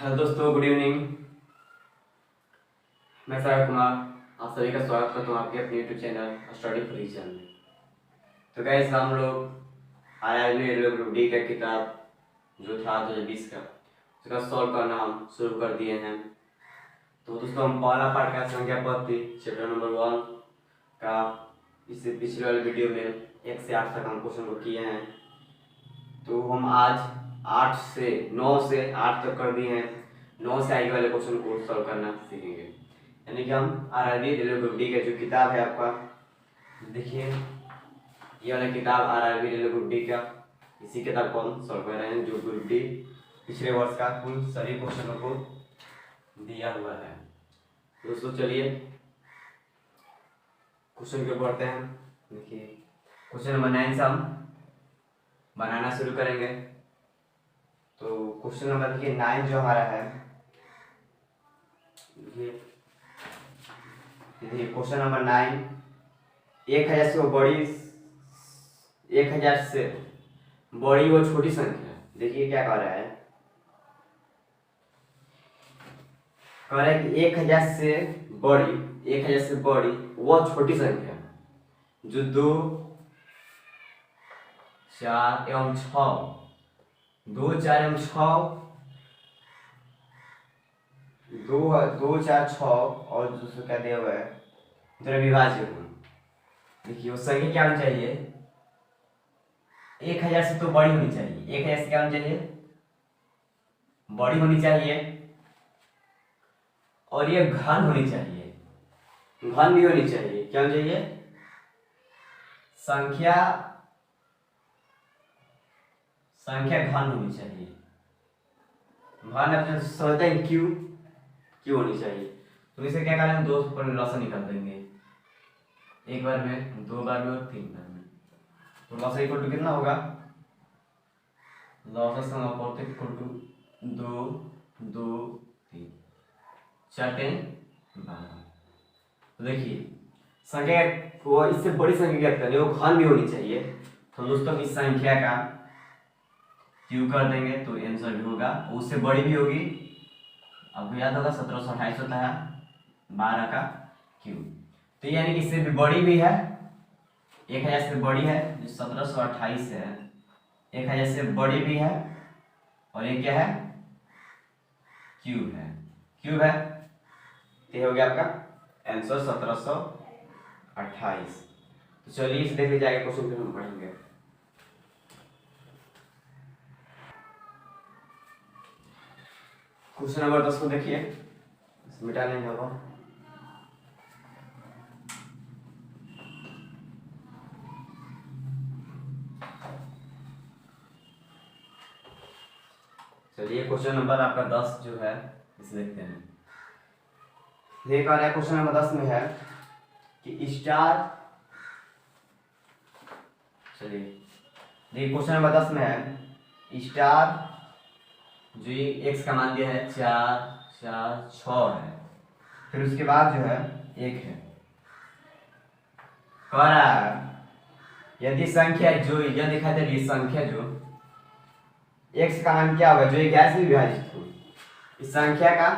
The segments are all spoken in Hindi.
हेलो दोस्तों, गुड इवनिंग। मैं सागर कुमार आप सभी का स्वागत करता हूँ आपके अपने यूट्यूब चैनल स्टडी फॉर में। तो गाइस, हम लोग आरआरबी रेलवे ग्रुप डी का किताब जो था 2020 का उसका सॉल्व करना हम शुरू कर दिए हैं। तो दोस्तों, हम पहला पार्ट का संख्या पद्धति चैप्टर नंबर 1 का इससे पिछले वाले वीडियो में 1 से 8 तक हम क्वेश्चन को किए हैं। तो हम आज 9 से 8 तक कर दिए हैं। 9 से आगे वाले क्वेश्चन को सॉल्व करना सीखेंगे। यानी कि हम आरआरबी रेलवे ग्रुप डी का जो किताब है आपका, देखिए ये वाला किताब आरआरबी रेलवे ग्रुप डी का, इसी किताब को हम सॉल्व कर रहे हैं जो ग्रुप डी पिछले वर्ष का कुल सभी क्वेश्चनों को दिया हुआ है। दोस्तों चलिए क्वेश्चन के पढ़ते हैं। देखिए क्वेश्चन नंबर 9 से हम बनाना शुरू करेंगे। तो क्वेश्चन नंबर देखिए 9 जो हमारा है, देखिए क्वेश्चन नंबर 9, 1000 से बड़ी 1000 से बड़ी वो छोटी संख्या। देखिए क्या कह रहा है, कह रहा है कि 1000 से बड़ी वह छोटी संख्या जो 2, 4 एवं 6 2, 4 एवं 6 2, 4, 6 और दूसरा क्या दिया हुआ है जरा विभाज्य गुण। देखिए वो संख्या क्या होनी चाहिए, 1000 से तो बड़ी होनी चाहिए। 1000 से क्या होनी चाहिए, बड़ी होनी चाहिए। और ये घन होनी चाहिए, घन भी होनी चाहिए। क्या होनी चाहिए, संख्या घन होनी चाहिए। घन अपने समझते हैं क्यों होनी चाहिए। तो इसे क्या करेंगे, 2 पर लॉस निकाल देंगे, एक बार में, 2 बार में और 3 बार में। तो लॉस इक्वल टू कितना होगा, लॉस इक्वल टू 2, 2, 3, 4, 12। तो देखिए संख्या को इससे बड़ी संख्या ज्ञात करनी, वो घन भी होनी चाहिए। तो दोस्तों इस संख्या का क्यू कर देंगे तो आंसर भी होगा, उससे बड़ी भी होगी। आपको याद होगा 1728 होता है 12 का क्यू। तो यानी कि इससे भी बड़ी भी है, 1000 से बड़ी है जो 1728 है, 1000 से बड़ी भी है। और ये क्या है, क्यूब है। तो ये हो गया आपका आंसर 1728। तो चलिए इसे देख लीजिए, आगे क्वेश्चन फिर हम पढ़ेंगे। क्वेश्चन नंबर 10 को देखिए, मिटा लेंगे अब। चलिए क्वेश्चन नंबर आपका 10 जो है इसे देखते हैं। ये कह रहा है क्वेश्चन नंबर 10 में है कि स्टार, चलिए देखिए क्वेश्चन नंबर 10 में है स्टार जो ये एक्स का मान दिया है 4, 4, 6 है, फिर उसके बाद जो है 1 है। कह रहा है यदि संख्या जो यह दिखाई दे रही है, संख्या जो एक्स का मान क्या होगा जो 11 से विभाजित हो, इस संख्या का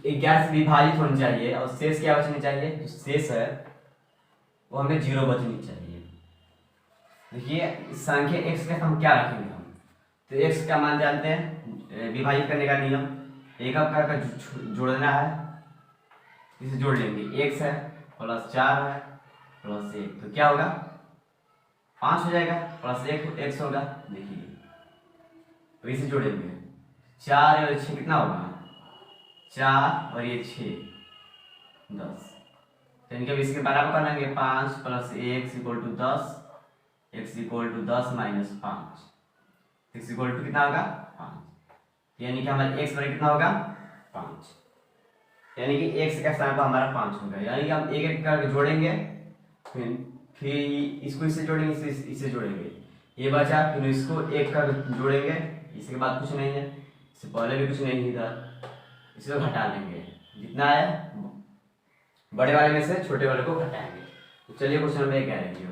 11 से विभाजित होनी चाहिए और शेष क्या बचनी चाहिए, जो शेष है वो हमें 0 बचनी चाहिए। देखिए इस संख्या x के हम क्या रखेंगे, हम तो x का मान जानते हैं, विभाजित करने का नियम, एक का जोड़ना है, इसे जोड़ लेंगे। x है प्लस 4 है प्लस 1 तो क्या होगा 5 हो जाएगा, प्लस 1 x होगा। देखिए तो इसे जोड़ेंगे, 4 और 6 कितना होगा, 4 और ये 6 10। तो इनके अब इसके बराबर कर लेंगे, 5 plus 1 equal to 10, x equal to 10 minus 5, x equal to कितना होगा 5। यानी कि हमारे x बराबर कितना होगा 5, यानी कि x का स्थान पर हमारा 5 होगा। यानी कि हम एक एक करके जोड़ेंगे, फिर इसको इससे जोड़ेंगे, इससे जोड़ेंगे, ये बचा, फिर इसको एक कर जोड़ेंगे, इसके बाद कुछ नहीं है, इससे पहले भी कुछ नहीं था, इसको घटा देंगे, जितना है बड़े वाले में से छोटे वाले को घटाएंगे। तो चलिए क्वेश्चन नंबर 11 की ओर।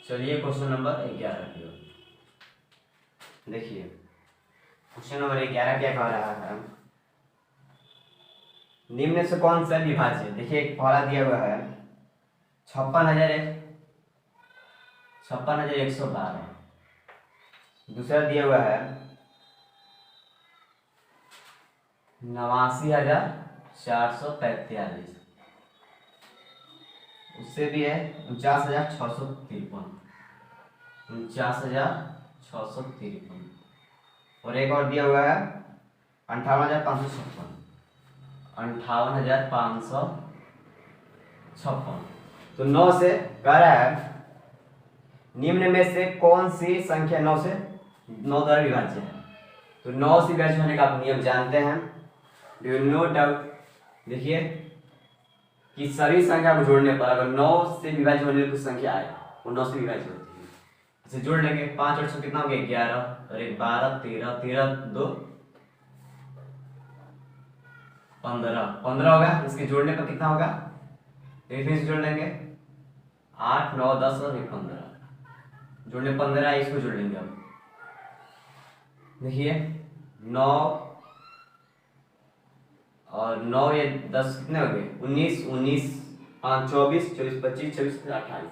चलिए क्वेश्चन नंबर 11 की ओर देखिए। क्वेश्चन नंबर 11 क्या कह रहा है, निम्न से कौन सा विभाज्य है। देखिए एक पहला दिया हुआ है 56,112, दूसरा दिया हुआ है 89,443, उससे भी है 49,653, और एक और दिया हुआ है 58,556। तो 9 से कह रहा है निम्न में से कौन सी संख्या 9 द्वारा विभाज्य है। तो 9 से विभाज्य होने का आप नियम जानते हैं, डू यू नो डाउट। देखिए कि सभी संख्या को जोड़ने पर अगर 9 से विभाज्य होने की कुछ संख्या आए वो 9 से विभाज्य होती है। इसे जोड़ लेंगे, 5 और 6 कितना हो गया 11, और 1 12, 13, 13 2 15 होगा। इसके जोड़ने पर कितना होगा, फिर से जोड़ लेंगे 8 9 10 और 15, जोड़ने 15, इसको जोड़ लेंगे अब। देखिए 9 और 9 ये 10 कितने हो गए 19, 19 5 24, 24 25, 24 28,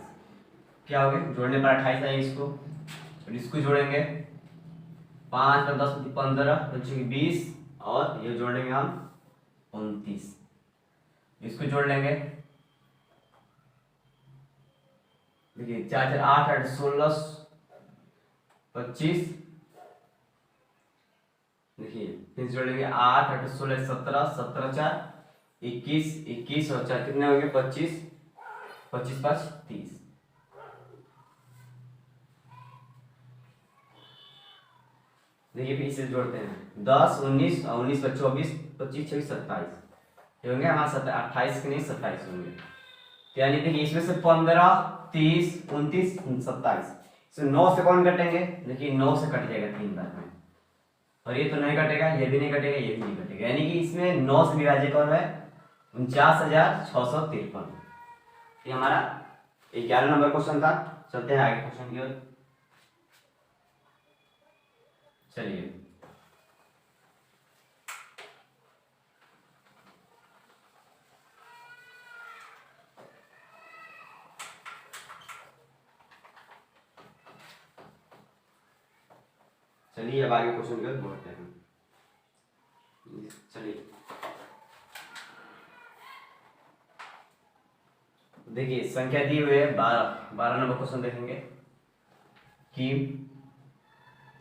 क्या हो गए जोड़ने पर 28 आए इसको, और इसको जोड़ेंगे 5 और 10 15, 20, और ये जोड़ लेंगे हम 29, इसको जोड़ लेंगे। देखिए 4 4 8 8 16 25, देखिए फिर जोड़ लेंगे 8 8 16 17, 17 4 21, 21 और 4 कितने हो गए 25, 25 5 30। देखिए फिर इसे जोड़ते हैं 10 19 और 19 पर 24 25 26 27, ये होंगे हमारे 28 के नहीं 27 होंगे। तो यानी देखिए इसमें से 15 30 29 27, इसमें 9 से कौन कटेंगे, देखिए 9 से कट जाएगा 3 बार में, और ये तो नहीं कटेगा, ये भी नहीं कटेगा, ये भी नहीं कटेगा, यानी कि इसमें 9 से विभाज्य कौन है 49,653। ये हमारा 11 नंबर क्वेश्चन था। चलते हैं आगे क्वेश्चन की ओर। चलिए चलिए अब आगे क्वेश्चन की ओर बढ़ते हैं। चलिए देखिए संख्या दी हुई है 12 नंबर क्वेश्चन देखेंगे कि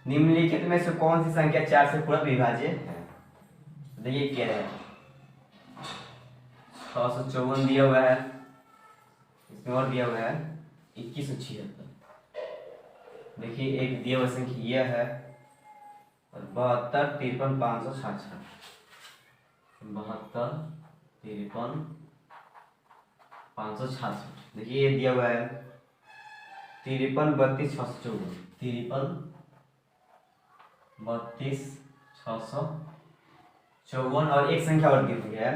निम्नलिखित में से कौन सी संख्या 4 से पूर्ण विभाज्य है। देखिए क्या है 654 दिया हुआ है, इसमें और दिया हुआ है 2176। देखिए एक दिया हुआ संख्या यह है, और 72 53 566, 72 53 566। देखिए ये दिया हुआ है 53 32 654, 53 32 654, और एक संख्या और दी हुई है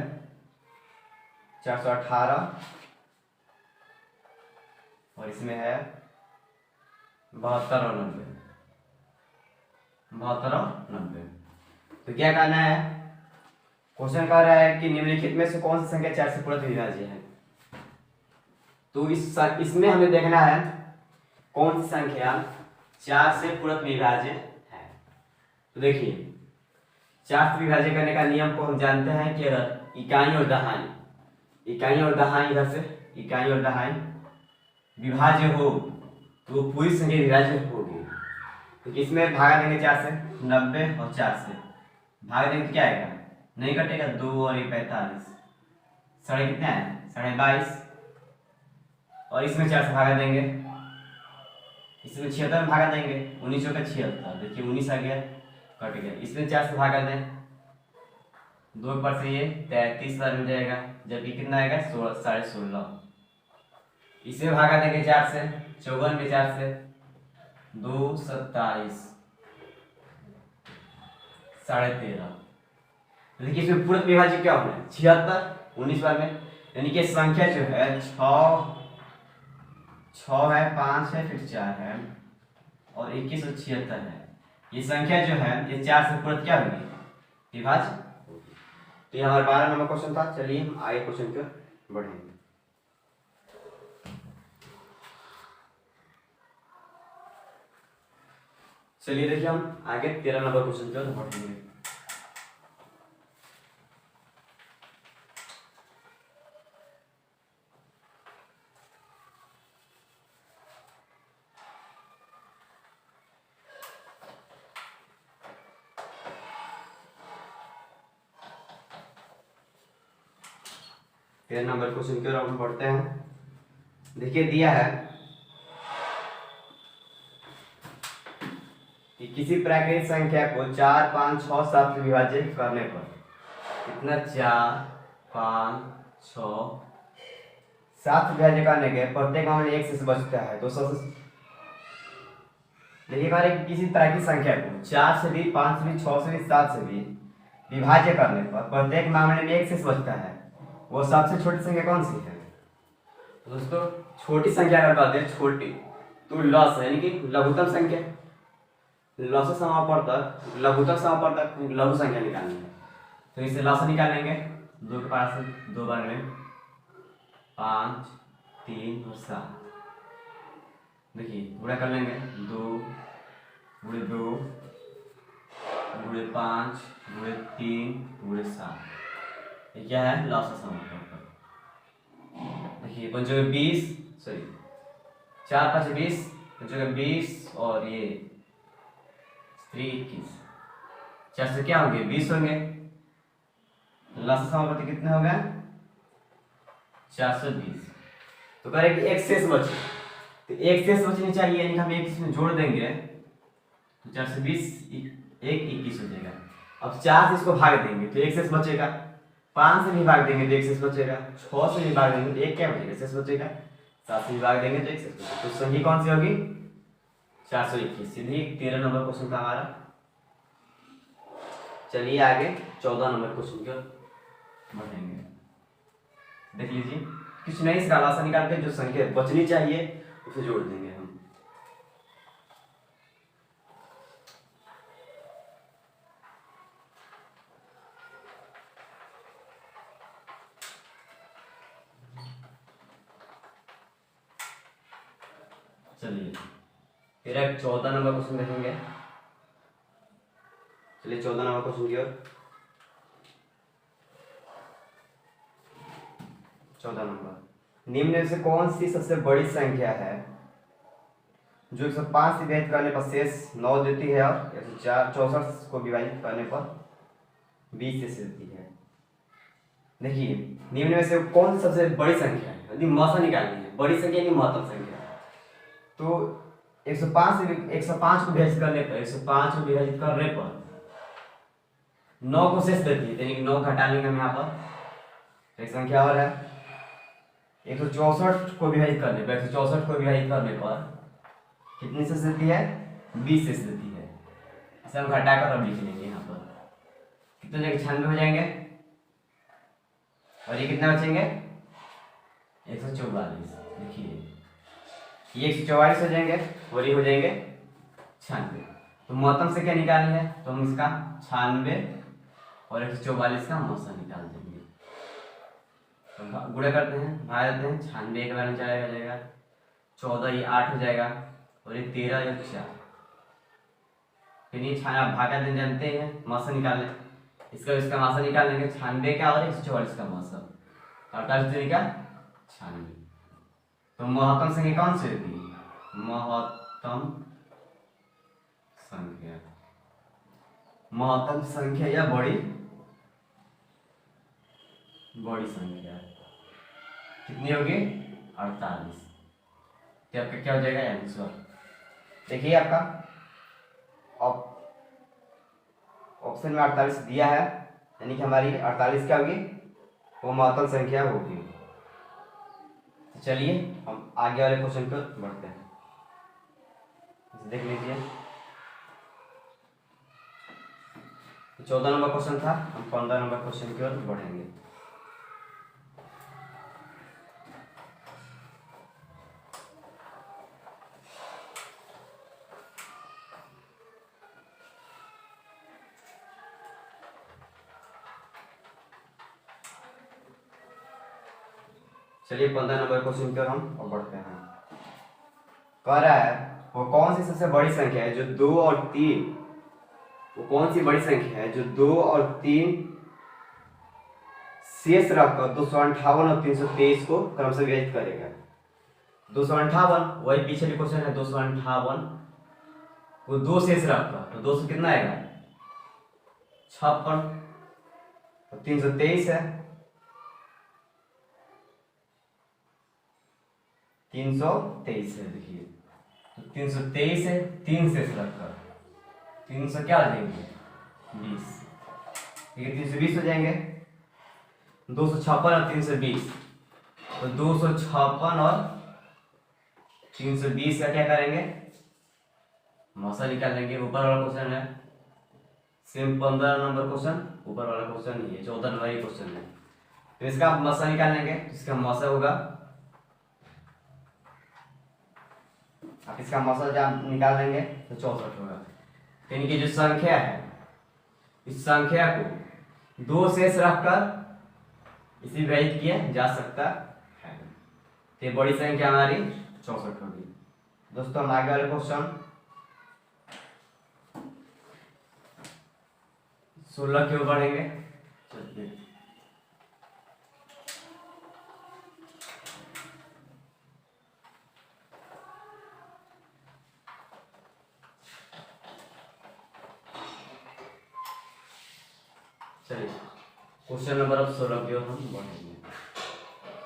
418, और इसमें है 72 और 90, 72 और 90। तो क्या कहना है, क्वेश्चन कह रहा है कि निम्नलिखित में से कौन सी संख्या 4 से पूर्ण विभाज्य है। तो इसमें हमें देखना है कौन सी संख्या 4 से पूर्ण विभाज्य है। तो देखिए 4 से विभाज्य करने का नियम को हम जानते हैं कि अगर इकाई और दहाई इधर से इकाई और दहाई विभाज्य हो तो वो पूरी संख्या विभाज्य होगी। तो किसमें भागा देंगे 4 से 90, और 4 से भागा देंगे तो क्या आएगा, नहीं कटेगा, 2 और 1 45, साढ़े कितने आए 22.5, और इसमें 4 से भागा देंगे, इसमें 76 में भागा देंगे, 19 का 76, देखिए 19 आ गया कट गया, इसमें 4 से भागा दें 2 पर से ये 33 बार मिल जाएगा, जबकि कितना आएगा 16.5, इसमें भागा देंगे 4 से 54 में 4 से 2 27 13.5। देखिए इसमें पूर्ण विभाज्य क्या होना है 76 19 बार में, यानी कि संख्या जो है 6 6 है, 5 है, फिर 4 है और 2176 है। ये संख्या जो है ये 4 से पूर्व क्या होगी? विभाज्य। तो ये हमारा 12 नंबर क्वेश्चन था। चलिए हम आगे क्वेश्चन की ओर बढ़ेंगे। चलिए देखिए हम आगे 13 नंबर क्वेश्चन की ओर बढ़ेंगे। तेरह नंबर क्वेश्चन की ओर हम बढ़ते हैं। देखिए दिया है कि किसी प्राकृतिक संख्या को 4, 5, 6, 7 से विभाजित करने पर कितना 4, 5, 6, 7 से विभाजित करने के प्रत्येक मामले में 1 से बचता है। तो देखिए हमारे किसी प्राकृतिक संख्या को 4 से भी, 5 से भी, 6 से भी, 7 से भी विभाज्य करने पर प्रत्येक मामले में 1 से बचता है। वो सबसे छोटी संख्या कौन सी है? तो दोस्तों छोटी संख्या अगर कहते हैं छोटी तो लस है, यानी कि लघुत्तम संख्या। लस समापवर्तक लघुत्तम समापवर्तक लघु संख्या निकालनी है। तो इसे लस निकालेंगे 2 के पास 2 बार में 5, 3 और 7। देखिए गुणा कर लेंगे 2 गुणे 2 गुणे 5 गुणे 3 गुणे 7। ये क्या है? लस समापवर्तक। देखिए 5 20, सॉरी 4, 5, 20, 5 20 और ये 3, 21। 4 से क्या होंगे? 20 होंगे। लस समापवर्तक कितने हो गए? 420। तो कह रहे कि एक शेष बचे, तो एक शेष बचनी चाहिए, यानी हम एक इसमें जोड़ देंगे तो 420 एक 21 हो जाएगा। अब 4 से इसको भाग देंगे तो एक शेष बचेगा। 5 से भी भाग देंगे तो एक शेष बचेगा। 6 से भी भाग देंगे तो एक क्या बचेगा? शेष बचेगा। 7 से भी भाग देंगे तो एक शेष बचेगा। तो संख्या कौन सी होगी? 421। सीधी 13 नंबर क्वेश्चन था हमारा। चलिए आगे 14 नंबर क्वेश्चन की ओर बढ़ेंगे। देख लीजिए कुछ नहीं, इसका लासा निकाल के जो संख्या बचनी चाहिए उसे जोड़ देंगे हम। चलिए फिर 14 नंबर क्वेश्चन देखेंगे। चलिए 14 नंबर क्वेश्चन की ओर। 14 नंबर, निम्न में से कौन सी सबसे बड़ी संख्या है जो 105 से विभाजित करने पर शेष 9 देती है और 164 को विभाजित करने पर 20 से देती है? देखिए निम्न में से कौन सी सबसे बड़ी संख्या है, यदि महत्तम निकालनी है, बड़ी संख्या की महत्तम संख्या। तो 105 से 105 को विभाजित करने पर 105 को विभाजित करने पर 9 को शेष देती है, यानी कि 9 घटा लेंगे हम यहाँ पर। एक संख्या और है 164 को विभाजित करने पर 164 को विभाजित करने पर कितनी शेष देती है? 20 शेष देती है। इसे हम घटाकर अब लिख लेंगे यहाँ पर। कितने जगह 96 हो जाएंगे और ये कितना बचेंगे? 144। देखिए ये 144 हो जाएंगे और ये हो जाएंगे 96। तो महत्तम से क्या निकालनी है? तो हम इसका 96 और 144 का महत्तम निकाल देंगे। तो गुणा करते हैं, भाग देते हैं। 96 के बारे में चला जाएगा 14, ये 8 हो जाएगा और ये 13 या 4। फिर ये भागा दें, जानते हैं महत्तम निकालने, इसका महत्तम निकाल लेंगे। 96 का और 144 का महत्तम 48 का 96। तो महत्तम संख्या कौन सी होती है? महत्तम संख्या या बड़ी संख्या कितनी होगी? 48। तो आपका क्या हो जाएगा आंसर? देखिए आपका ऑप्शन में 48 दिया है, यानी कि हमारी 48 क्या होगी? वो महत्तम संख्या होगी। तो चलिए हम आगे वाले क्वेश्चन पर बढ़ते हैं। देख लीजिए 14 नंबर क्वेश्चन था, हम 15 नंबर क्वेश्चन की ओर बढ़ेंगे। चलिए 15 नंबर क्वेश्चन की ओर हम और बढ़ते हैं। कह रहा है वो कौन सी सबसे बड़ी संख्या है जो 2 और 3, वो कौन सी बड़ी संख्या है जो 2 और 3 शेष रखकर 258 और 323 को क्रमशः विभाजित करेगा। 258 वही पिछले क्वेश्चन है, 258 वो 2 शेष रखकर, तो 200 कितना आएगा 56, तो 323 है 323 है। देखिए तो 323 है 3 शेष रखकर 300 क्या हो जाएंगे 20, ठीक है 320 हो जाएंगे। 256 और 320, तो 256 और 320 का क्या करेंगे मौसा निकाल लेंगे। ऊपर वाला क्वेश्चन है सेम 15 नंबर क्वेश्चन, ऊपर वाला क्वेश्चन ही है 14 नंबर ही क्वेश्चन है, तो इसका मौसा निकाल लेंगे। इसका मौसा होगा, आप इसका मौसा जब निकाल लेंगे तो 64 होगा। यानी कि जो संख्या है इस संख्या को 2 शेष रखकर इसी विभाजित किया जा सकता है, तो ये बड़ी संख्या हमारी 64 होगी। दोस्तों हम आगे वाले क्वेश्चन 16 की ओर बढ़ेंगे। चलिए क्वेश्चन नंबर अब 16 की ओर हम बढ़ेंगे।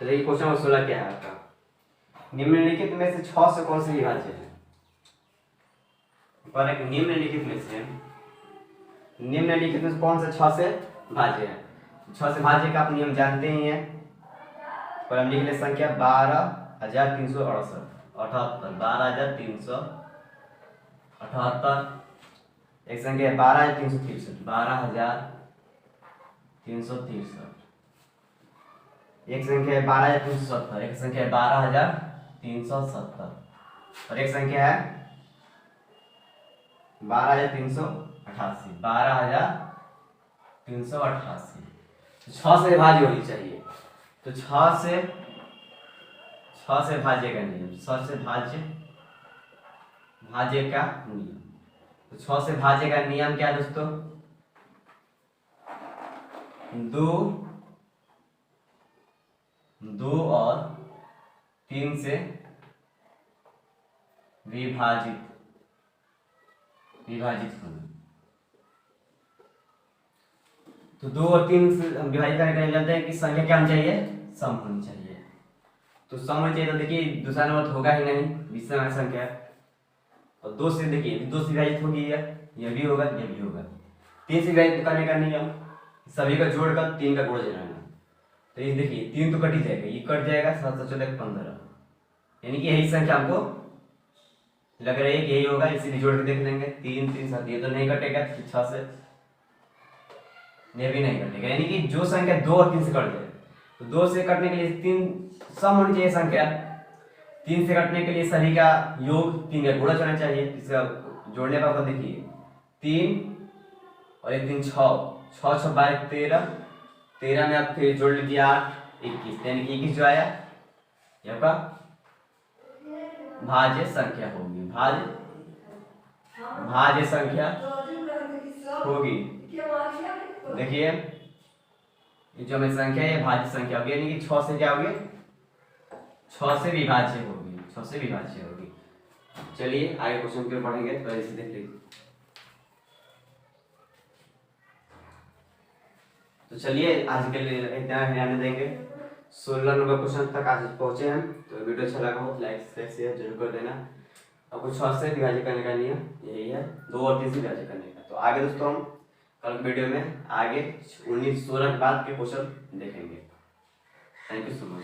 चलिए क्वेश्चन नंबर 16 क्या है आपका, निम्नलिखित में से 6 से कौन सी विभाज्य है। पर एक निम्नलिखित में से कौन सा 6 से भाज्य है। 6 से भाज्य का आप नियम जानते ही हैं, पर हम लिख ले संख्या 12,368 12,378। एक संख्या है 12,363 एक संख्या है 12,370, एक संख्या है 12,370 और एक संख्या है 12,388। 6 से भाज्य होनी चाहिए, तो 6 से भाज्य का नियम, 6 से भाज्य का नियम, तो 6 से भाज्य का नियम क्या है दोस्तों, 2 और 3 से विभाजित होना। तो 2 और 3 से विभाजित करने का जानते हैं कि संख्या क्या होनी चाहिए, सम होनी चाहिए। तो सम होनी चाहिए, तो देखिए दूसरा नंबर तो होगा ही नहीं, विषम संख्या, और 2 से देखिए 2 से विभाजित होगी, यह भी होगा यह भी होगा। 3 से विभाजित करने का नियम सभी का जोड़कर 3 का गुणा जलाना, तो ये देखिए 3 तो कट ही जाएगा, ये कट जाएगा 7 7 14 15, यानी कि यही संख्या हमको लग रहा है कि यही होगा, इसीलिए जोड़ के देख लेंगे। 3 3 7 ये तो नहीं कटेगा, 6 से ये भी नहीं कटेगा, यानी कि जो संख्या 2 और 3 से कट जाए, तो 2 से कटने के लिए 3 सम होनी चाहिए संख्या, 3 से कटने के लिए सभी का योग 3 का गुणा होना चाहिए। इसका जोड़ने पर देखिए 3 और 1 3 6 6 6 12 13 13 में आप फिर जोड़ लीजिए 8 21, यानी कि 21 जो आया यह का भाज्य संख्या होगी, भाज्य संख्या होगी। देखिए ये जो हमें संख्या है भाज्य संख्या होगी, यानी कि 6 से क्या होगी 6 से विभाज्य होगी, 6 से विभाज्य होगी। चलिए आगे क्वेश्चन पे पढ़ेंगे, तो ऐसे देख लीजिए। तो चलिए आज के लिए इतना ध्यान देंगे, 16 नंबर क्वेश्चन तक आज पहुंचे हम। तो वीडियो अच्छा लगा हो लाइक शेयर जरूर कर देना। अब कुछ 6 से विभाजित करने का नियम यही है, 2 और 3 से विभाजित करने का। तो आगे दोस्तों हम कल वीडियो में आगे 19 16 के बाद के क्वेश्चन देखेंगे। Thank you so much.